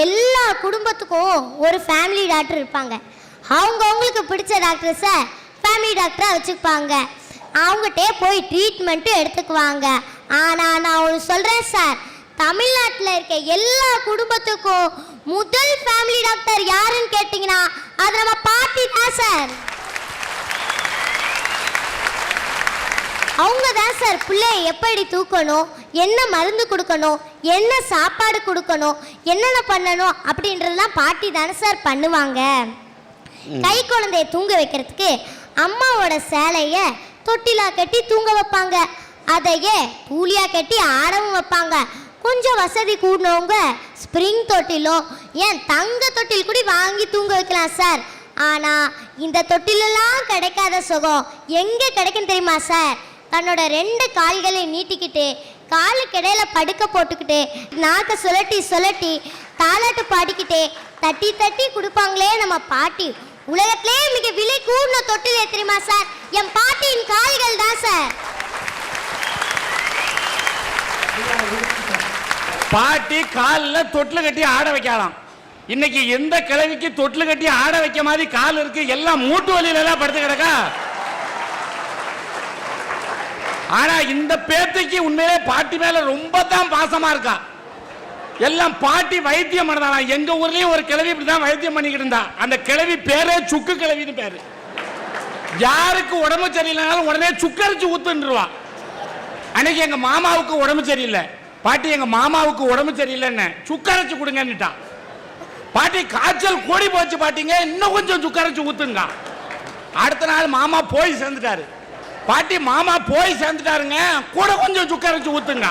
எல்லா குடும்பத்துக்கும் ஒரு ஃபேமிலி டாக்டர் இருப்பாங்க. அவங்களுக்கு பிடிச்ச டாக்டர்ஸை ஃபேமிலி டாக்டராக வச்சுப்பாங்க. அவங்ககிட்டே போய் ட்ரீட்மெண்ட்டும் எடுத்துக்குவாங்க. ஆனால் நான் ஒன்று சொல்கிறேன் சார், தமிழ்நாட்டில் இருக்க எல்லா குடும்பத்துக்கும் முதல் ஃபேமிலி டாக்டர் யாருன்னு கேட்டிங்கன்னா அது நம்ம பாட்டி தான் சார். அவங்க தான் சார் பிள்ளைய எப்படி தூக்கணும், என்ன மருந்து கொடுக்கணும், என்ன சாப்பாடு கொடுக்கணும், என்னென்ன பண்ணணும் அப்படின்றதுலாம் பாட்டி தானே சார் பண்ணுவாங்க. கை குழந்தைய தூங்க வைக்கிறதுக்கு அம்மாவோட சேலையை தொட்டிலா கட்டி தூங்க வைப்பாங்க. அதையே தூளியா கட்டி ஆடவும் வைப்பாங்க. கொஞ்சம் வசதி கூடினவங்க ஸ்ப்ரிங் தொட்டிலோ ஏன் தங்க தொட்டில் கூட வாங்கி தூங்க வைக்கலாம் சார். ஆனால் இந்த தொட்டிலெல்லாம் கிடைக்காத சுகம் எங்கே கிடைக்கும் தெரியுமா சார்? தன்னோட 2 கால்களை நீட்டிக்கிட்டு காலுக்கு இடையில படுக்க போட்டுக்கிட்டு நாக்க சுழட்டி சுழட்டி தாலாட்டு பாடிக்கிட்டே தட்டி தட்டி கொடுப்பாங்களே நம்ம பாட்டி. உலகத்திலே மிக விலை கூடின தொட்டிலே தெரியுமா சார்? என் பாட்டியின் கால்கள் தான் சார். பாட்டி காலில் தொட்டில் கட்டி ஆட வைக்கலாம். இன்னைக்கு எந்த கிழவிக்கு தொட்டில் கட்டி ஆட வைக்க மாதிரி கால் இருக்கு? எல்லாம் மூட்டு வலியில எல்லாம் படுத்து கிடக்கா. ஆனா இந்த பேத்தைக்கு உண்மையிலே பாட்டி மேல ரொம்ப தான் பாசமா இருக்கா. எல்லாம் பாட்டி வைத்தியம் பண்ணலாம். எங்க ஊர்லயும் ஒரு கிழவி இப்படிதான் வைத்தியம் பண்ணிக்கிட்டு இருந்தா. அந்த கிழவி பேரே சுக்கு கிழவின்னு பேரு. யாருக்கு உடம்பு சரியில்லைனாலும் உடனே சுக்கரிச்சு ஊத்துருவா. அன்னைக்கு எங்க மாமாவுக்கு உடம்பு சரியில்லை. பாட்டி எங்க மாமாவுக்கு உடம்பு சரியில்லைன்னு சுக்கரைச்சு கொடுங்கன்னுட்டா. பாட்டி காய்ச்சல் கூடி போச்சு பாட்டிங்க, இன்னும் கொஞ்சம் சுக்கரைச்சு ஊத்துங்க. அடுத்த நாள் மாமா போய் சேர்ந்துட்டாரு. பாட்டி மாமா போய் சேர்ந்துட்டாருங்க, கூட கொஞ்சம் சுக்கரைச்சு ஊத்துங்க.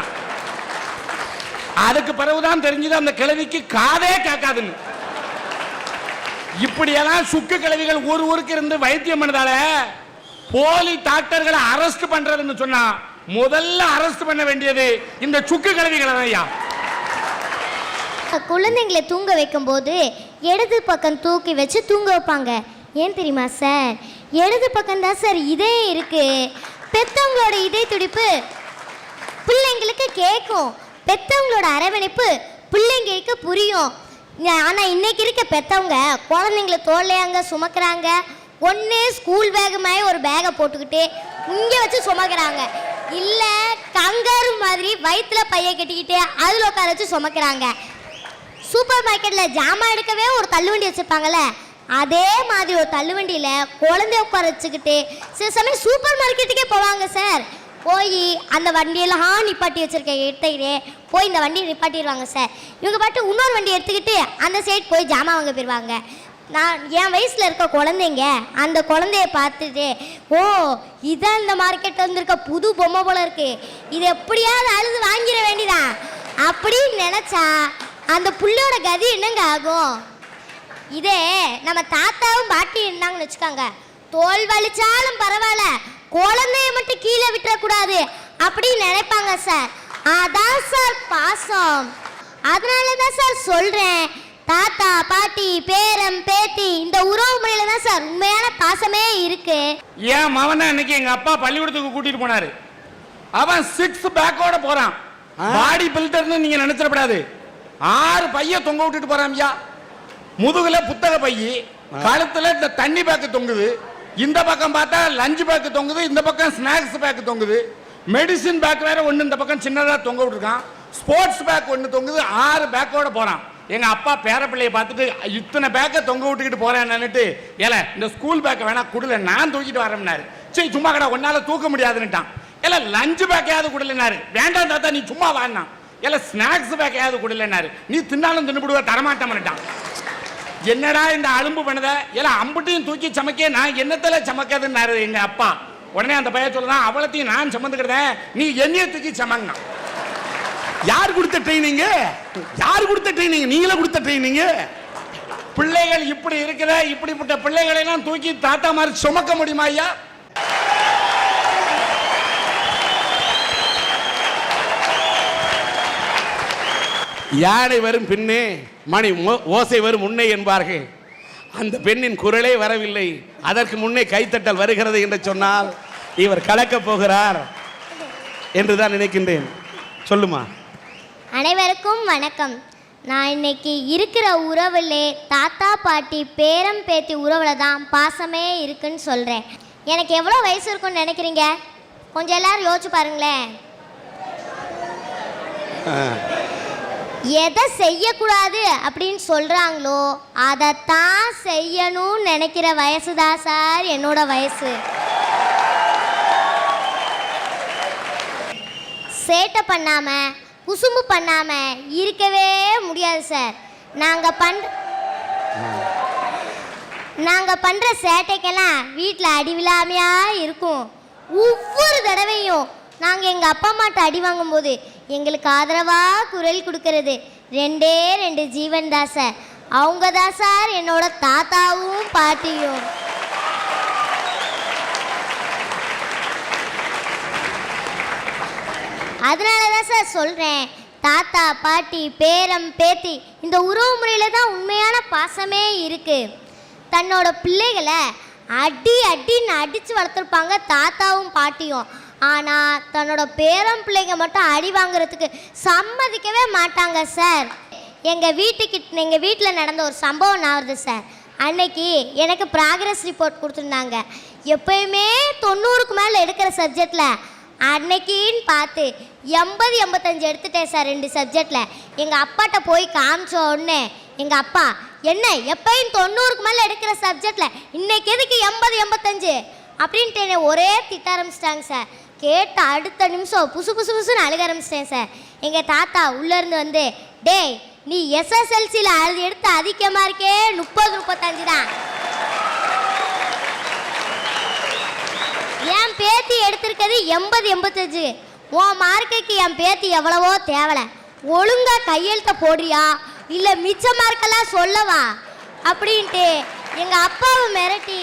அதுக்கு பிறகுதான் தெரிஞ்சது அந்த கிழவிக்கு காதே கேட்காதுன்னு. இப்படியெல்லாம் சுக்கு கிழவிகள் ஊருக்கு இருந்து வைத்தியம் பண்ணதால போலி டாக்டர்களை அரெஸ்ட் பண்றதுன்னு சொன்னா முதல்ல அரெஸ்ட் பண்ண வேண்டியது இந்த சுக்கு கிழவிகளை ஐயா. குழந்தைங்களை தூங்க வைக்கும் போது இடது பக்கம் தூக்கி வச்சு தூங்க வைப்பாங்க. ஏன் தெரியுமா சார்? இடது பக்கம் தான் சார் இதயம் இருக்கு. பெத்தவங்களோட இதய துடிப்பு பிள்ளைங்களுக்கு கேட்கும். பெத்தவங்களோட அரவணைப்பு பிள்ளைங்களுக்கு புரியும். ஆனால் இன்னைக்கு இருக்க பெத்தவங்க குழந்தைங்களை தோல்லையாங்க சுமக்கிறாங்க. ஒன்று ஸ்கூல் பேகு மாதிரி ஒரு பேகை போட்டுக்கிட்டு இங்கே வச்சு சுமக்கிறாங்க, இல்லை கங்காரு மாதிரி வயிற்றுல பைய கட்டிக்கிட்டு அதில் உட்கார வச்சு சுமக்கிறாங்க. சூப்பர் மார்க்கெட்டில் ஜாமான் எடுக்கவே ஒரு தள்ளுவண்டி வச்சுருப்பாங்கள்ல, அதே மாதிரி ஒரு தள்ளுவண்டியில் குழந்தைய உட்கார வச்சுக்கிட்டு சில சமயம் சூப்பர் மார்க்கெட்டுக்கே போவாங்க சார். போய் அந்த வண்டியெல்லாம் நிப்பாட்டி வச்சுருக்க இடத்தையே போய் இந்த வண்டியை நிப்பாட்டிடுவாங்க சார். இவங்க பாட்டு இன்னொரு வண்டி எடுத்துக்கிட்டு அந்த சைட் போய் ஜாமான் வாங்க போயிடுவாங்க. நான் என் வயசில் இருக்க குழந்தைங்க அந்த குழந்தைய பார்த்துட்டு, ஓ இதான் இந்த மார்க்கெட்டில் வந்துருக்க புது பொம்மை போல இருக்கு, இது எப்படியாவது அழுது வாங்கிட வேண்டிதான் அப்படின்னு நினச்சா அந்த புள்ளையோட கதி என்னங்க ஆகும்? இதே நம்ம தாத்தாவும் பாட்டி இருந்தாங்கன்னு வச்சுக்கோங்க, தோல் வலிச்சாலும் பரவாயில்ல குழந்தைய மட்டும் கீழே விட்டுறக்கூடாது அப்படின்னு நினைப்பாங்க சார். அதான் சார் பாசம். அதனால தான் சார் சொல்கிறேன், தாத்தா பாட்டி பேரம் பேத்தி இந்த உறவு முறையில தான் சார் உண்மையான பாசமே இருக்கு. ஏன் மவனை அன்னைக்கு எங்க அப்பா பள்ளிக்கூடத்துக்கு கூட்டிட்டு போனாரு. அவன் 6 பேக்கோட போறான். பாடி பில்டர்னு நீங்க நினைச்சிடக்கூடாது. 6 பைய தொங்க விட்டுட்டு போறான். முதுகுல புத்தக பைய, கழுத்துல இந்த தண்ணி பேக்கு தொங்குது, இந்த பக்கம் பார்த்தா லஞ்ச் பேக்கு தொங்குது, இந்த பக்கம் ஸ்நாக்ஸ் பேக்கு தொங்குது, மெடிசின் பேக் வேற ஒன்று இந்த பக்கம் சின்னதாக தொங்க விட்டுருக்கான், ஸ்போர்ட்ஸ் பேக் ஒன்று தொங்குது. 6 பேக்கோட போறான். எங்க அப்பா பேரப்பிள்ளையை பார்த்துட்டு இத்தனை பேக்கை தொங்க விட்டுக்கிட்டு போறேன்னுட்டு, ஏல இந்த ஸ்கூல் பேக்கை வேணா கொடுல, நான் தூக்கிட்டு வரேன்னாரு. சரி சும்மா கடை ஒன்னால தூக்க முடியாதுன்னுட்டான். ஏல லஞ்ச் பேக்கையாவது கொடுலனாரு. வேண்டாம் தாத்தா நீ சும்மா வான்னா. ஏல ஸ்நாக்ஸ் பேக்கையாவது கொடுலனாரு. நீ தின்னாலும் தின்னுபிடுவ, தரமாட்டேன்னுட்டான். என்னடா இந்த அலும்பு பண்ணத, ஏல அம்புட்டையும் தூக்கி சமைக்க நான் என்னத்துல சமைக்காதுன்னாரு எங்க அப்பா. உடனே அந்த பையன் சொல்லலாம், அவளத்தையும் நான் சமந்துக்கிறேன், நீ என்னைய தூக்கி சமங்க. யார் கொடுத்த ட்ரைனிங்? யார் கொடுத்த ட்ரைனிங்? நீங்களே கொடுத்த ட்ரைனிங். பிள்ளைகள் இப்படி இருக்கிற இப்படிப்பட்ட பிள்ளைகளை எல்லாம் தூக்கி தாத்தா மாதிரி சுமக்க முடியுமா ஐயா? யானை வரும் பின்னே மணி ஓசை வரும் முன்னே என்பார்கள். அந்த பெண்ணின் குரலே வரவில்லை, அதற்கு முன்னே கைத்தட்டல் வருகிறது என்று சொன்னால் இவர் கலக்கப் போகிறார் என்றுதான் நினைக்கின்றேன். சொல்லுமா. அனைவருக்கும் வணக்கம். நான் இன்னைக்கு இருக்கிற உறவுலே தாத்தா பாட்டி பேரம் பேத்தி உறவுல தான் பாசமே இருக்குன்னு சொல்கிறேன். எனக்கு எவ்வளோ வயசு இருக்குன்னு நினைக்கிறீங்க? கொஞ்சம் எல்லாரும் யோசிச்சு பாருங்களேன். எதை செய்யக்கூடாது அப்படின்னு சொல்கிறாங்களோ அதைத்தான் செய்யணும்னு நினைக்கிற வயசு தான் சார் என்னோட வயசு. சேட்டை பண்ணாமல் குசும்பு பண்ணாமல் இருக்கவே முடியாது சார். நாங்கள் பண்ணுற சேட்டைக்கெல்லாம் வீட்டில் அடி விழாமையாக இருக்கும். ஒவ்வொரு தடவையும் நாங்கள் எங்கள் அப்பா அம்மாட்ட அடி வாங்கும்போது எங்களுக்கு ஆதரவாக குரல் கொடுக்கறது 2 ஜீவன் தான் சார். அவங்க தான் சார் என்னோட தாத்தாவும் பாட்டியும். அதனால தான் சார் சொல்கிறேன், தாத்தா பாட்டி பேரம் பேத்தி இந்த உறவு முறையில் தான் உண்மையான பாசமே இருக்குது. தன்னோட பிள்ளைகளை அடின்னு அடித்து வளர்த்துருப்பாங்க தாத்தாவும் பாட்டியும். ஆனால் தன்னோட பேரம் பிள்ளைங்க மட்டும் அடி வாங்குறதுக்கு சம்மதிக்கவே மாட்டாங்க சார். எங்கள் வீட்டில் நடந்த ஒரு சம்பவம் நான் வருது சார். அன்னைக்கு எனக்கு ப்ராக்ரஸ் ரிப்போர்ட் கொடுத்துருந்தாங்க. எப்பயுமே 90க்கு மேலே எடுக்கிற சப்ஜெக்டில் அன்னைக்கின்னு பார்த்து 80-85 எடுத்துட்டேன் சார் 2 சப்ஜெக்டில். எங்கள் அப்பாட்ட போய் காமிச்ச உடனே எங்கள் அப்பா, என்ன எப்பயும் 90க்கு மேலே எடுக்கிற சப்ஜெக்டில் இன்னைக்கு எதுக்கு 80-85 அப்படின்ட்டு என்னை ஒரே திட்ட ஆரம்பிச்சிட்டாங்க சார். கேட்ட அடுத்த நிமிஷம் புசுன்னு அழுக ஆரம்பிச்சிட்டேன் சார். எங்கள் தாத்தா உள்ளேருந்து வந்து, டேய் நீ எஸ்எஸ்எல்சியில் எடுத்து அதிகமாக இருக்கே 30-35 தான். என் பேத்தி எடுத்திருக்கிறது 80-85. உன் மார்க்குக்கு என் பேத்தி எவ்வளவோ தேவலை. ஒழுங்கா கையெழுத்த போடுறியா இல்லை மிச்ச மார்க்கெல்லாம் சொல்லவா அப்படின்ட்டு எங்கள் அப்பாவை மிரட்டி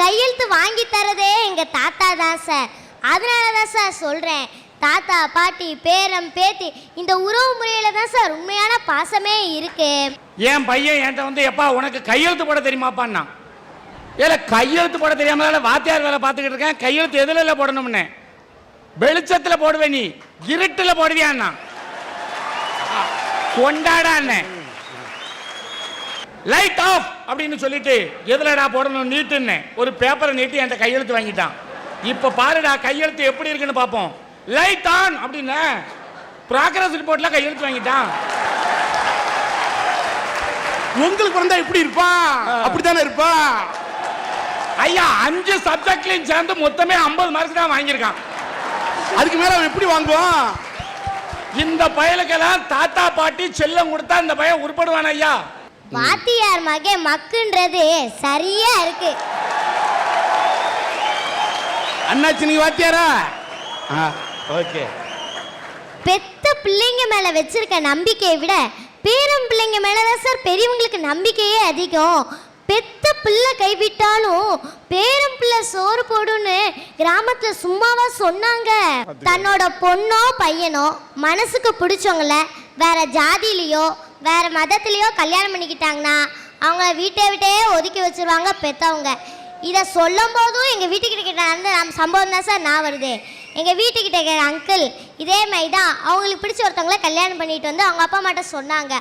கையெழுத்து வாங்கி தரதே எங்கள் தாத்தா தான் சார். அதனால தான் சார் சொல்கிறேன், தாத்தா பாட்டி பேரம் பேத்தி இந்த உறவு முறையில் தான் சார் உண்மையான பாசமே இருக்கு. என் பையன் என்கிட்ட வந்து, எப்பா உனக்கு கையெழுத்து போட தெரியுமாப்பான்னா. ஏல கையெழுத்து போட தெரியாமல வாத்தியார் வேலை பார்த்துக்கிட்டு இருக்கேன். கையெழுத்து எதுல போடணும்னு? வெளிச்சத்தில் போடுவேன், நீ இருட்டில் போடுவியான்னா கொண்டாடா அண்ணன். லைட் ஆஃப் அப்படின்னு சொல்லிட்டு எதுலடா போடணும் நீட்டுன்னு ஒரு பேப்பரை நீட்டி என்கிட்ட கையெழுத்து வாங்கிட்டான். இப்போ பாருடா கையெழுத்து எப்படி இருக்குன்னு பார்ப்போம். லைட் ஆன் அப்படின்னு ப்ராக்ரஸ் ரிப்போர்ட்ல கையெழுத்து வாங்கிட்டான். உங்களுக்கு வந்தா எப்படி இருப்பா? அப்படித்தானே இருப்பா ஐயா. 5 சப்ஜெக்ட்லையும் சேர்ந்து மொத்தமே 50 மார்க் தான் வாங்கியிருக்கான். அதுக்கு மேல அவன் எப்படி வாங்குவான்? இந்த பயலுக்கெல்லாம் தாத்தா பாட்டி செல்லம் கொடுத்தா இந்த பையன் உருப்படுவான் ஐயா. வாத்தியார் மகே மக்குன்றது சரியா இருக்கு. அண்ணாச்சி நீங்க வாத்தியாரா? ஓகே. பெத்த பிள்ளைங்க மேல வச்சிருக்க நம்பிக்கையை விட பேரம் பிள்ளைங்க மேலதான் சார் பெரியவங்களுக்கு நம்பிக்கையே அதிகம். பெத்த பிள்ளை கைவிட்டாலும் பேரம் பிள்ளை சோறு போடுன்னு கிராமத்துல சும்மாவா சொன்னாங்க. தன்னோட பொண்ணோ பையனோ மனசுக்கு பிடிச்சவங்கள வேற ஜாதியிலையோ வேற மதத்திலையோ கல்யாணம் பண்ணிக்கிட்டாங்கன்னா அவங்க வீட்டை விட்டே ஒதுக்கி வச்சிருவாங்க பெற்றவங்க. இதை சொல்லும் போதும் எங்கள் வீட்டுக்கிட்ட நடந்த சம்பவம் தான் சார் நான் வருது. எங்கள் வீட்டுக்கிட்ட அங்கிள் இதே மாதிரி தான் அவங்களுக்கு பிடிச்ச ஒருத்தவங்கள கல்யாணம் பண்ணிட்டு வந்து அவங்க அப்பா அம்மாட்ட சொன்னாங்க.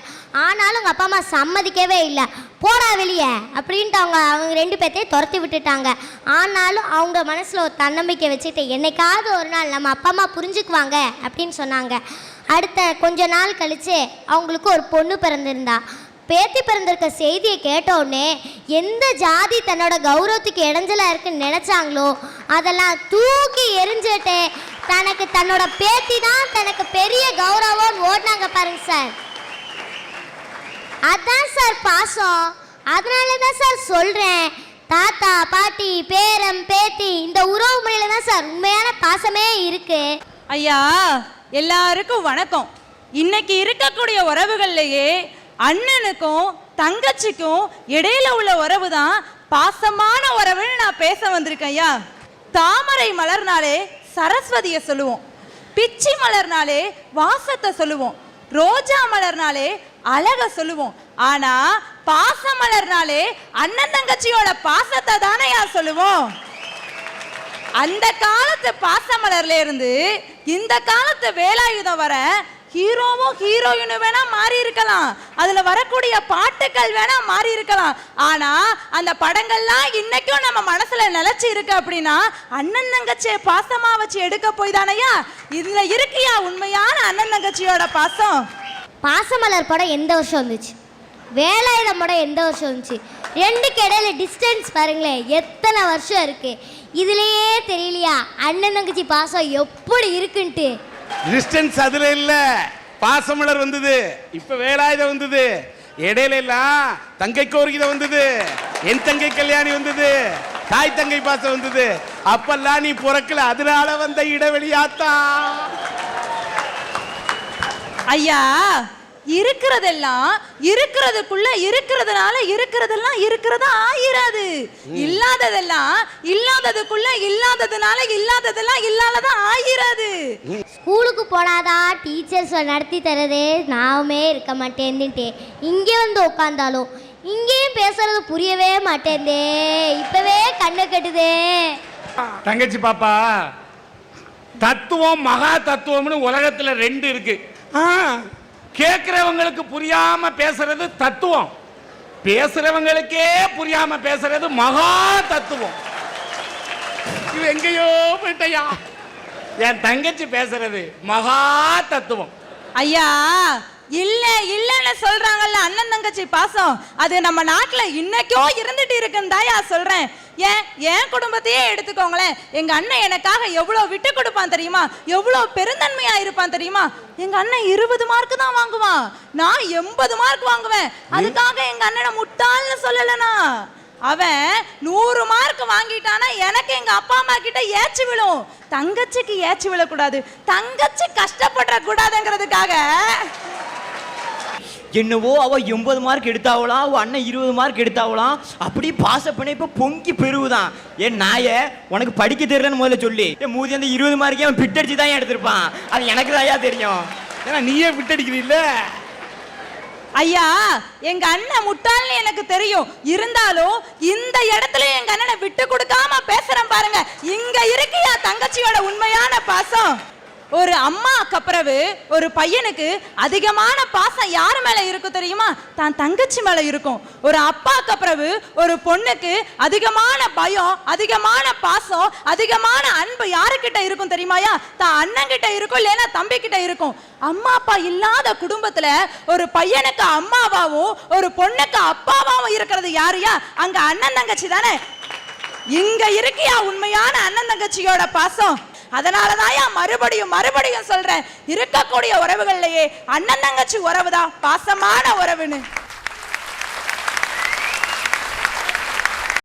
ஆனாலும் அவங்க அப்பா அம்மா சம்மதிக்கவே இல்லை. போடா வெளியே அப்படின்ட்டு அவங்க 2 பேர்த்தையும் துரத்தி விட்டுட்டாங்க. ஆனாலும் அவங்க மனசில் ஒரு தன்னம்பிக்கை வச்சுட்டு என்னைக்காவது ஒரு நாள் நம்ம அப்பா அம்மா புரிஞ்சுக்குவாங்க அப்படின்னு சொன்னாங்க. அடுத்த கொஞ்ச நாள் கழித்து அவங்களுக்கு ஒரு பொண்ணு பிறந்திருந்தா. பேத்தி பிறந்திருக்க செய்தியை கேட்ட உடனே எந்த ஜாதி தன்னோட கௌரவத்துக்கு இடைஞ்சலாக இருக்குன்னு நினச்சாங்களோ அதெல்லாம் தூக்கி எரிஞ்சுட்டு தன்னோட பேத்தி தான் தனக்கு பெரிய கௌரவம் ஓடினாங்க பாருங்க சார். அதான் சார் பாசம். அதனால தான் சார் சொல்கிறேன், தாத்தா பாட்டி பேரம் பேத்தி இந்த உறவு முறையில் தான் சார் உண்மையான பாசமே இருக்கு. ஐயா எல்லாருக்கும் வணக்கம். இன்னைக்கு இருக்கக்கூடிய உறவுகள்லையே அண்ணனுக்கும் தங்கச்சிக்கும் இடையில உள்ள உறவு தான் பாசமான உறவுன்னு நான் பேச வந்திருக்கேன். ஐயா, தாமரை மலர்னாலே சரஸ்வதியை சொல்லுவோம், பிச்சி மலர்னாலே வாசத்தை சொல்லுவோம், ரோஜா மலர்னாலே அழக சொல்லுவோம். ஆனா பாச மலர்னாலே அண்ணன் தங்கச்சியோட பாசத்தை தானே சொல்லுவோம். அந்த காலத்து பாச மலர்ல இருந்து இந்த காலத்து வேலாயுதம் வர ஹீரோவும் ஹீரோயினும் வேணா மாறி இருக்கலாம், அதுல வரக்கூடிய பாட்டுக்கள் வேணா மாறி இருக்கலாம், ஆனா அந்த படங்கள்லாம் இன்னைக்கும் நம்ம மனசுல நிலைச்சு இருக்கு அப்படின்னா அண்ணன் தங்கச்சியை பாசமா வச்சு எடுக்க போய் தானையா? இதுல இருக்கியா உண்மையான அண்ணன் தங்கச்சியோட பாசம்? பாசமலர் படம் எந்த வருஷம் வந்துச்சு, வேலாயுதம் படம் எந்த வருஷம் வந்துச்சு, ரெண்டுக்கு இடையில டிஸ்டன்ஸ் பாருங்களேன் எத்தனை வருஷம் இருக்கு. இதுலயே தெரியலையா அண்ணன் தங்கச்சி பாசம் எப்படி இருக்குன்ட்டு? டிஸ்டன்ஸ் அதுல இல்ல, பாசமலர் வந்தது, இப்ப வேலாயுதம் வந்தது, இடையில எல்லாம் தங்கை கோரிக்கை வந்தது, என் தங்கை கல்யாணி வந்தது, தாய் தங்கை பாசம் வந்தது. அப்பெல்லாம் நீ பிறக்கல, அதனால வந்த இடைவெளியாத்தா. ஐயா, இருக்கிறதெல்லாம் இருக்கிறதுக்குள்ள இருக்கிறதுனால இருக்கிறதெல்லாம் இருக்கிறதா ஆயிராது. இல்லாததெல்லாம் இல்லாததுக்குள்ள இல்லாததுனால இல்லாததெல்லாம் இல்லாததா ஆயிராது. ஸ்கூலுக்கு போனாதான் டீச்சர்ஸ் நடத்தி தரதே நாமே இருக்க மாட்டேன்னுட்டு இங்கே வந்து உட்காந்தாலும் இங்கேயும் பேசுறது புரியவே மாட்டேந்தே, இப்பவே கண்ணு கட்டுதே. தங்கச்சி பாப்பா, தத்துவம் மகா தத்துவம்னு உலகத்துல ரெண்டு இருக்கு. கேட்கிறவங்களுக்கு புரியாம பேசுறது தத்துவம், பேசுறவங்களுக்கே புரியாம பேசுறது மகா தத்துவம். இது எங்கேயோ போயிட்டையா, என் தங்கச்சி பேசுறது மகா தத்துவம். ஐயா, இல்ல இல்லன்னு சொல்றாங்கல்ல அண்ணன் தங்கச்சி பாசம், அது நம்ம நாட்டுல இன்னைக்கும் இருந்துட்டு இருக்குன்னு தாயா சொல்றேன். என் குடும்பத்தையே எடுத்துக்கோங்களேன், எங்க அண்ணன் எனக்காக எவ்வளவு விட்டு கொடுப்பான் தெரியுமா, எவ்வளவு பெருந்தன்மையா இருப்பான் தெரியுமா. எங்க அண்ணன் 20 மார்க் தான் வாங்குவான், நான் 80 மார்க் வாங்குவேன். அதுக்காக எங்க அண்ணனை முட்டாள்னு சொல்லலனா, அவன் 100 மார்க் வாங்கிட்டானா எனக்கு எங்க அப்பா அம்மா கிட்ட ஏச்சு விழும். தங்கச்சிக்கு ஏச்சு விழக்கூடாது, தங்கச்சி கஷ்டப்பட கூடாதுங்கிறதுக்காக. என்னவோ அவ 80 மார்க் எடுத்தாவலாம், அவ அண்ணன் 20 மார்க் எடுத்தாவலாம், அப்படி பாச பண்ண இப்ப பொங்கி பெருவுதான். என் நாய உனக்கு படிக்க தெரியலன்னு முதல்ல சொல்லி, மூதி அந்த 20 மார்க்கே அவன் பிட்டடிச்சு தான் எடுத்திருப்பான். அது எனக்கு தாயா தெரியும். ஏன்னா நீயே விட்டடிக்கிறீல்ல. ஐயா, எங்க அண்ணன் முட்டாள்னு எனக்கு தெரியும், இருந்தாலும் இந்த இடத்துல எங்க அண்ணனை விட்டு கொடுக்காம பேசுறேன் பாருங்க. இங்க இருக்கியா தங்கச்சியோட உண்மையான பாசம்? ஒரு அம்மாக்கு அப்புறவு ஒரு பையனுக்கு அதிகமான பாசம் யார் மேல இருக்கும் தெரியுமா? தான் தங்கச்சி மேல இருக்கும். ஒரு அப்பாக்கு அப்புறவு ஒரு பொண்ணுக்கு அதிகமான பயம், அதிகமான பாசம், அதிகமான அன்பு யாருக்கிட்ட இருக்கும் தெரியுமாயா? தான் அண்ணன் கிட்ட இருக்கும், இல்லைன்னா தம்பி கிட்ட இருக்கும். அம்மா அப்பா இல்லாத குடும்பத்துல ஒரு பையனுக்கு அம்மாவாவும் ஒரு பொண்ணுக்கு அப்பாவாவும் இருக்கிறது யாருயா? அங்க அண்ணன் தங்கச்சி தானே. இங்க இருக்கியா உண்மையான அண்ணன் தங்கச்சியோட பாசம்? அதனாலதான் மறுபடியும் சொல்றேன், இருக்கக்கூடிய உறவுகள்லயே அண்ணன் தங்கச்சி உறவுதான் பாசமான உறவுன்னு.